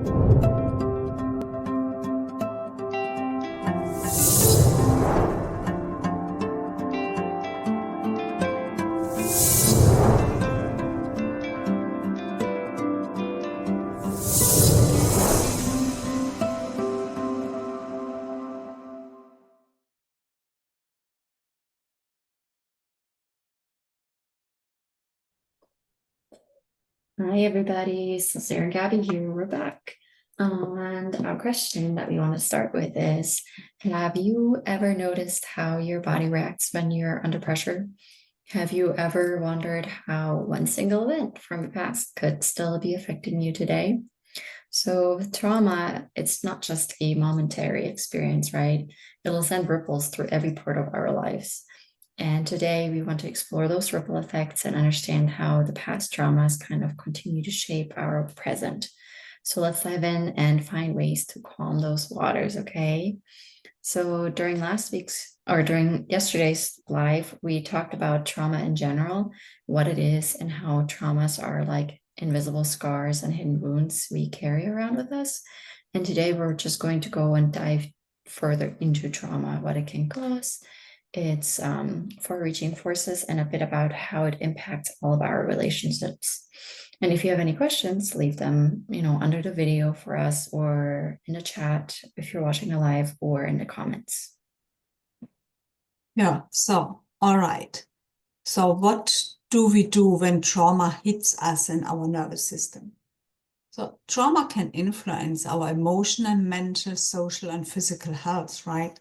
Hi, everybody. So Sarah and Gabby here. We're back. And our question that we want to start with is, have you ever noticed how your body reacts when you're under pressure? Have you ever wondered how one single event from the past could still be affecting you today? So with trauma, it's not just a momentary experience, right? It'll send ripples through every part of our lives. And today we want to explore those ripple effects and understand how the past traumas kind of continue to shape our present. So let's dive in and find ways to calm those waters, okay? So during during yesterday's live, we talked about trauma in general, what it is, and how traumas are like invisible scars and hidden wounds we carry around with us. And today we're just going to go and dive further into trauma, what it can cause, its far-reaching forces, and a bit about how it impacts all of our relationships. And if you have any questions, leave them, under the video for us or in the chat if you're watching live or in the comments. Yeah, so, all right. So what do we do when trauma hits us in our nervous system? So trauma can influence our emotional, mental, social, and physical health, right?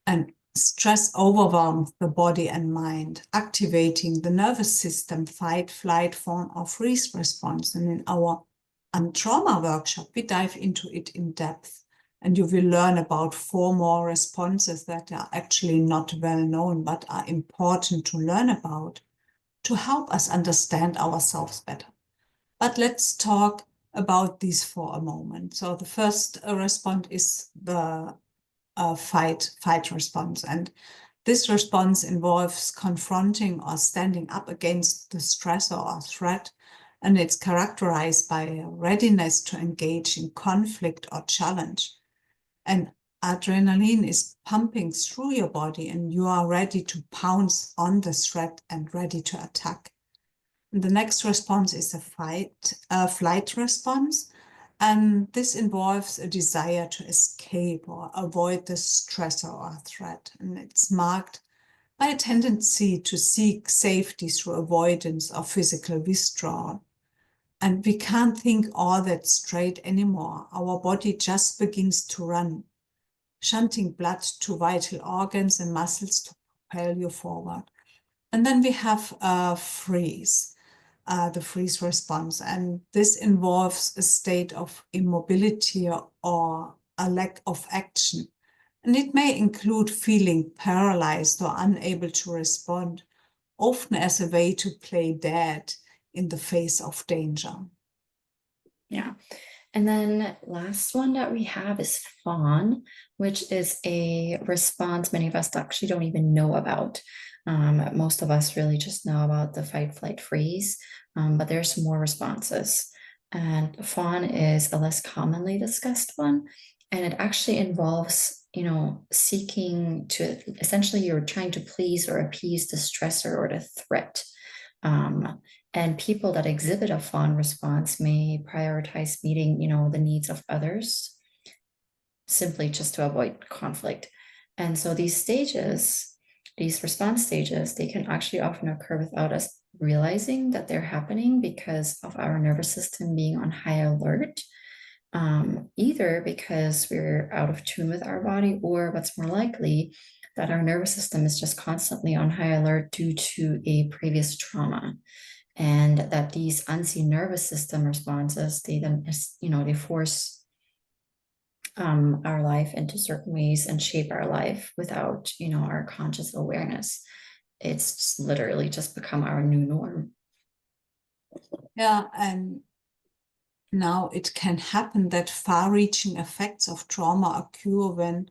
And stress overwhelms the body and mind, activating the nervous system fight, flight, fawn, or freeze response. And in our trauma workshop, we dive into it in depth. And you will learn about 4 more responses that are actually not well known, but are important to learn about to help us understand ourselves better. But let's talk about these for a moment. So the first response is the fight response. And this response involves confronting or standing up against the stressor or threat. And it's characterized by a readiness to engage in conflict or challenge. And adrenaline is pumping through your body and you are ready to pounce on the threat and ready to attack. And the next response is a flight response. And this involves a desire to escape or avoid the stressor or threat. And it's marked by a tendency to seek safety through avoidance or physical withdrawal. And we can't think all that straight anymore. Our body just begins to run, shunting blood to vital organs and muscles to propel you forward. And then we have freeze. The freeze response. And this involves a state of immobility or a lack of action. And it may include feeling paralyzed or unable to respond, often as a way to play dead in the face of danger. Yeah. And then last one that we have is fawn, which is a response many of us actually don't even know about. Most of us really just know about the fight, flight, freeze, but there's more responses. And fawn is a less commonly discussed one, and it actually involves, seeking to, essentially you're trying to please or appease the stressor or the threat. And people that exhibit a fawn response may prioritize meeting, the needs of others simply just to avoid conflict. And so these response stages, they can actually often occur without us realizing that they're happening because of our nervous system being on high alert, either because we're out of tune with our body, or what's more likely, that our nervous system is just constantly on high alert due to a previous trauma. And that these unseen nervous system responses, they then, they force our life into certain ways and shape our life without, our conscious awareness. It's just literally just become our new norm. Yeah, and now it can happen that far-reaching effects of trauma occur when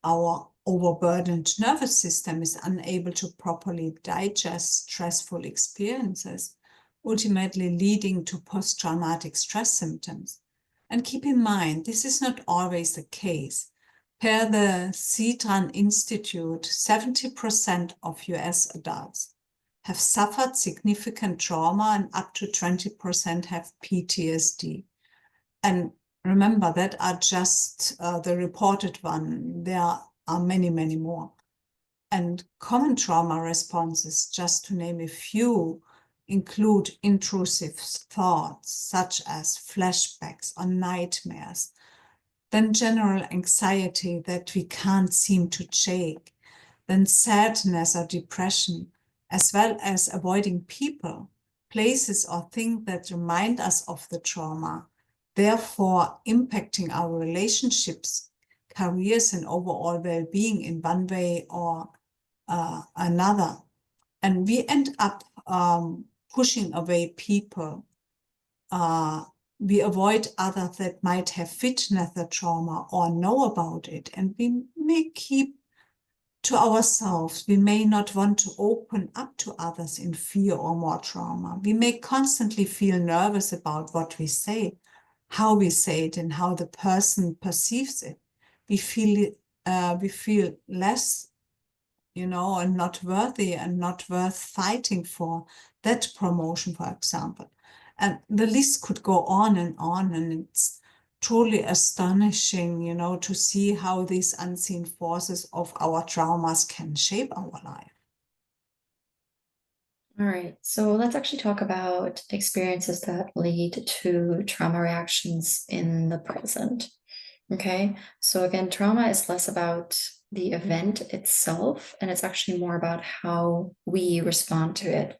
our overburdened nervous system is unable to properly digest stressful experiences, ultimately leading to post-traumatic stress symptoms. And keep in mind, this is not always the case. Per the Citran Institute, 70% of US adults have suffered significant trauma and up to 20% have PTSD. And remember, that are just the reported one. There are many, many more. And common trauma responses, just to name a few, include intrusive thoughts such as flashbacks or nightmares, then general anxiety that we can't seem to shake, then sadness or depression, as well as avoiding people, places, or things that remind us of the trauma, therefore impacting our relationships, careers, and overall well-being in one way or another. And we end up pushing away people. We avoid others that might have witnessed the trauma or know about it, and we may keep to ourselves. We may not want to open up to others in fear or more trauma. We may constantly feel nervous about what we say, how we say it, and how the person perceives it. We feel less, and not worthy and not worth fighting for. That promotion, for example. And the list could go on, and it's truly astonishing, to see how these unseen forces of our traumas can shape our life. All right, so let's actually talk about experiences that lead to trauma reactions in the present. Okay, so again, trauma is less about the event itself, and it's actually more about how we respond to it.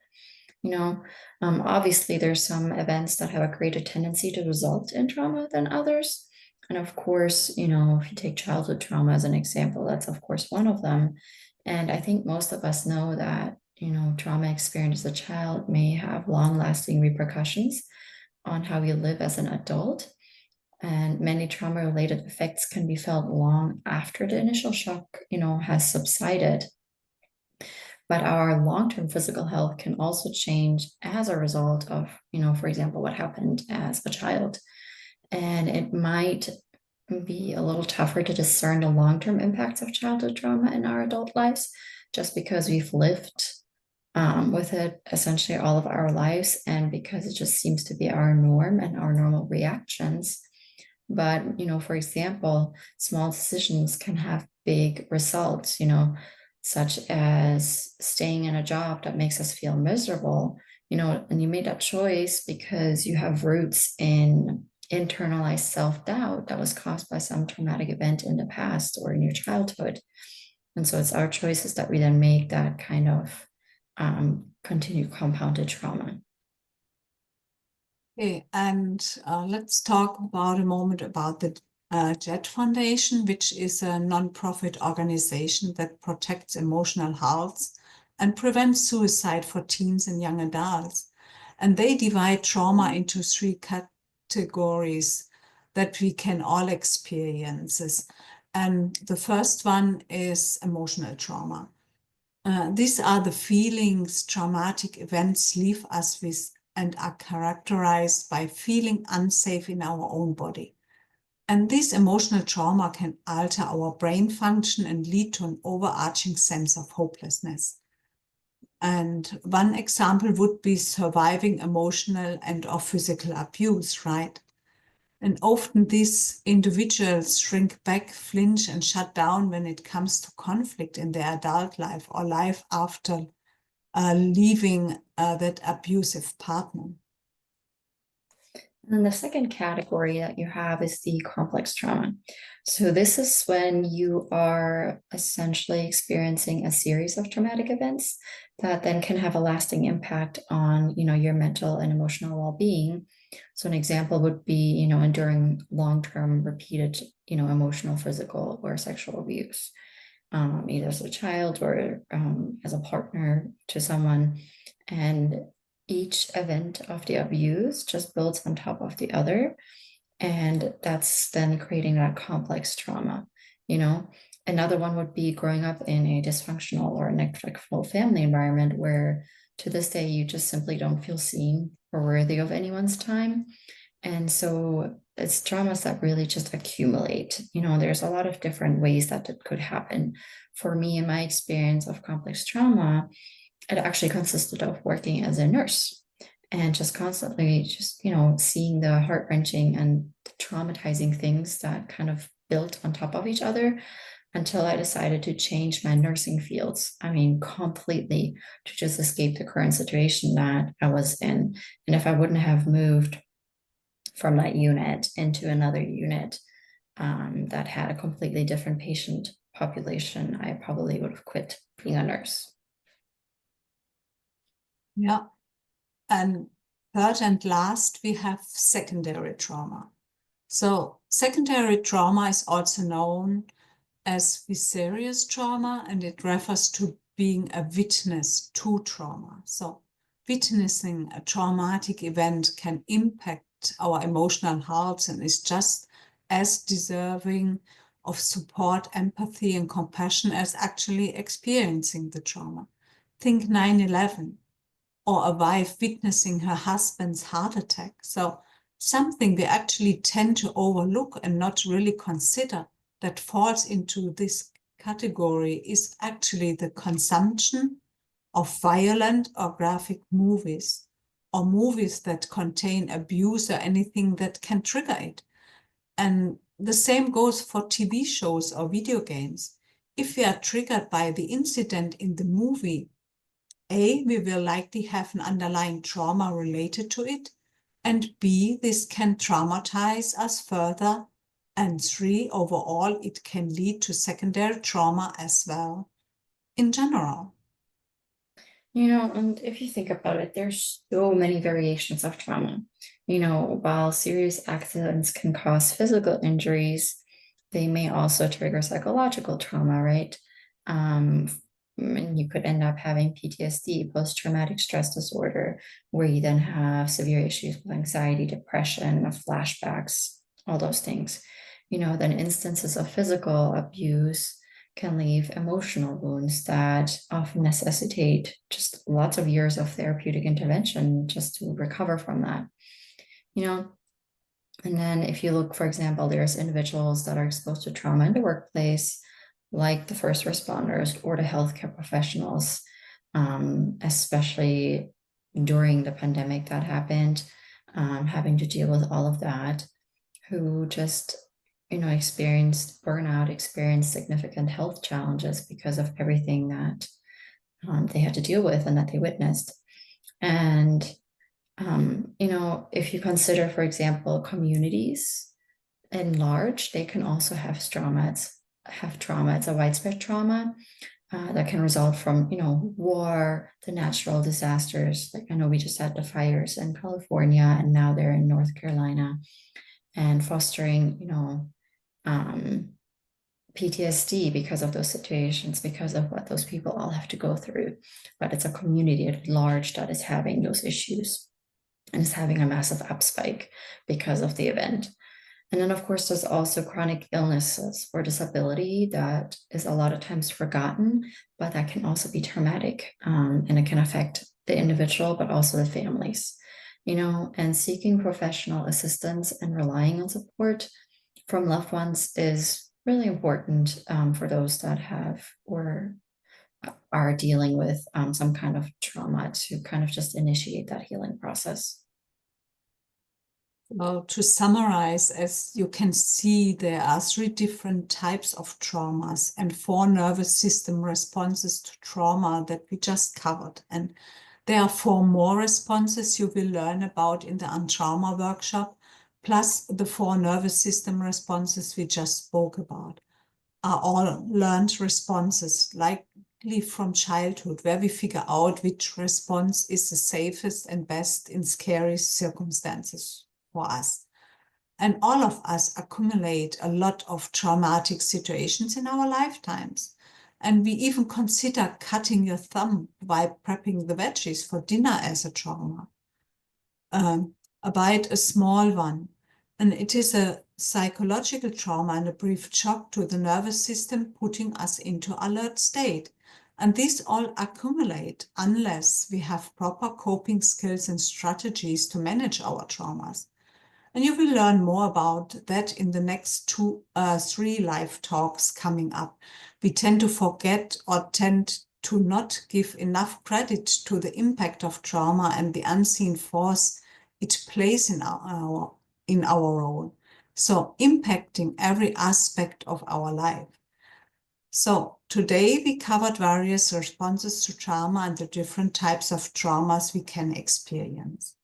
Obviously there's some events that have a greater tendency to result in trauma than others. And of course, if you take childhood trauma as an example, that's of course one of them. And I think most of us know that, trauma experienced as a child may have long-lasting repercussions on how we live as an adult. And many trauma-related effects can be felt long after the initial shock, has subsided. But our long-term physical health can also change as a result of, for example, what happened as a child. And it might be a little tougher to discern the long-term impacts of childhood trauma in our adult lives, just because we've lived with it essentially all of our lives, and because it just seems to be our norm and our normal reactions. But, for example, small decisions can have big results, such as staying in a job that makes us feel miserable, and you made that choice because you have roots in internalized self-doubt that was caused by some traumatic event in the past or in your childhood. And so it's our choices that we then make that kind of continue compounded trauma. Okay, and let's talk about a moment about the JET Foundation, which is a non-profit organization that protects emotional health and prevents suicide for teens and young adults. And they divide trauma into 3 categories that we can all experience. And the first one is emotional trauma. These are the feelings traumatic events leave us with and are characterized by feeling unsafe in our own body. And this emotional trauma can alter our brain function and lead to an overarching sense of hopelessness. And one example would be surviving emotional and or physical abuse, right? And often these individuals shrink back, flinch, and shut down when it comes to conflict in their adult life or life after leaving that abusive partner. And then the second category that you have is the complex trauma. So this is when you are essentially experiencing a series of traumatic events that then can have a lasting impact on, your mental and emotional well-being. So an example would be, enduring long-term repeated, emotional, physical, or sexual abuse, either as a child or as a partner to someone. And each event of the abuse just builds on top of the other. And that's then creating that complex trauma. Another one would be growing up in a dysfunctional or neglectful family environment where to this day you just simply don't feel seen or worthy of anyone's time. And so it's traumas that really just accumulate. There's a lot of different ways that it could happen. For me, in my experience of complex trauma, it actually consisted of working as a nurse and just constantly seeing the heart-wrenching and traumatizing things that kind of built on top of each other until I decided to change my nursing fields. I mean, completely, to just escape the current situation that I was in. And if I wouldn't have moved from that unit into another unit that had a completely different patient population, I probably would have quit being a nurse. Yeah. And third and last, we have secondary trauma. So secondary trauma is also known as vicarious trauma, and it refers to being a witness to trauma. So witnessing a traumatic event can impact our emotional health and is just as deserving of support, empathy, and compassion as actually experiencing the trauma. Think 9/11, or a wife witnessing her husband's heart attack. So something we actually tend to overlook and not really consider that falls into this category is actually the consumption of violent or graphic movies, or movies that contain abuse or anything that can trigger it. And the same goes for TV shows or video games. If we are triggered by the incident in the movie, A, we will likely have an underlying trauma related to it, and B, this can traumatize us further, and 3, overall, it can lead to secondary trauma as well in general. And if you think about it, there's so many variations of trauma. While serious accidents can cause physical injuries, they may also trigger psychological trauma, right? Um, and you could end up having PTSD, post-traumatic stress disorder, where you then have severe issues with anxiety, depression, flashbacks, all those things. Then instances of physical abuse can leave emotional wounds that often necessitate just lots of years of therapeutic intervention just to recover from that. you know and then if you look, for example, there's individuals that are exposed to trauma in the workplace, like the first responders or the healthcare professionals, especially during the pandemic that happened, having to deal with all of that, who just experienced burnout, experienced significant health challenges because of everything that they had to deal with and that they witnessed. And if you consider, for example, communities in large, they can also have trauma. It's a widespread trauma that can result from war, the natural disasters. Like, I know we just had the fires in California, and now they're in North Carolina, and fostering PTSD because of those situations, because of what those people all have to go through. But it's a community at large that is having those issues and is having a massive upspike because of the event. And then, of course, there's also chronic illnesses or disability that is a lot of times forgotten, but that can also be traumatic, and it can affect the individual, but also the families. And seeking professional assistance and relying on support from loved ones is really important, for those that have or are dealing with some kind of trauma, to kind of just initiate that healing process. Well, to summarize, as you can see, there are 3 different types of traumas and 4 nervous system responses to trauma that we just covered. And there are 4 more responses you will learn about in the Untrauma workshop, plus the 4 nervous system responses we just spoke about are all learned responses, likely from childhood, where we figure out which response is the safest and best in scary circumstances for us. And all of us accumulate a lot of traumatic situations in our lifetimes. And we even consider cutting your thumb while prepping the veggies for dinner as a trauma. Albeit a small one. And it is a psychological trauma and a brief shock to the nervous system, putting us into alert state. And these all accumulate unless we have proper coping skills and strategies to manage our traumas. And you will learn more about that in the next 3 live talks coming up. We tend to forget or tend to not give enough credit to the impact of trauma and the unseen force it plays in our role. So impacting every aspect of our life. So today we covered various responses to trauma and the different types of traumas we can experience.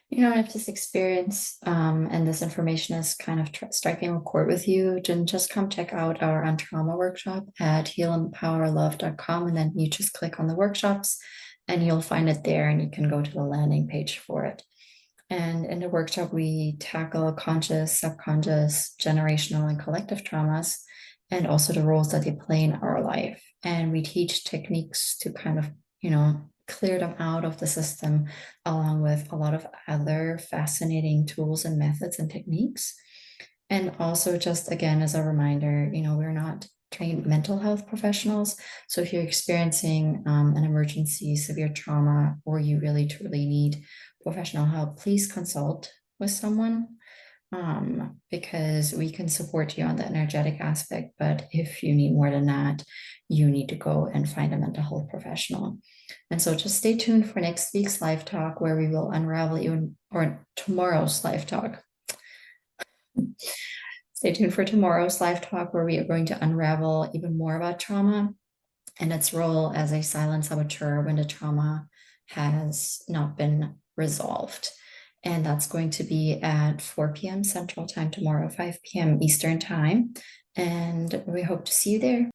If this experience and this information is kind of striking a chord with you, then just come check out our trauma workshop at healempowerlove.com, and then you just click on the workshops and you'll find it there, and you can go to the landing page for it. And in the workshop, we tackle conscious, subconscious, generational, and collective traumas, and also the roles that they play in our life. And we teach techniques to kind of, clear them out of the system, along with a lot of other fascinating tools and methods and techniques. And also, just again, as a reminder, we're not trained mental health professionals. So if you're experiencing an emergency, severe trauma, or you really truly need professional help, please consult with someone, because we can support you on the energetic aspect. But if you need more than that, you need to go and find a mental health professional. And so just stay tuned for next week's live talk, where we will unravel or tomorrow's live talk. Stay tuned for tomorrow's live talk, where we are going to unravel even more about trauma and its role as a silent saboteur when the trauma has not been resolved. And that's going to be at 4 p.m. Central Time tomorrow, 5 p.m. Eastern Time. And we hope to see you there.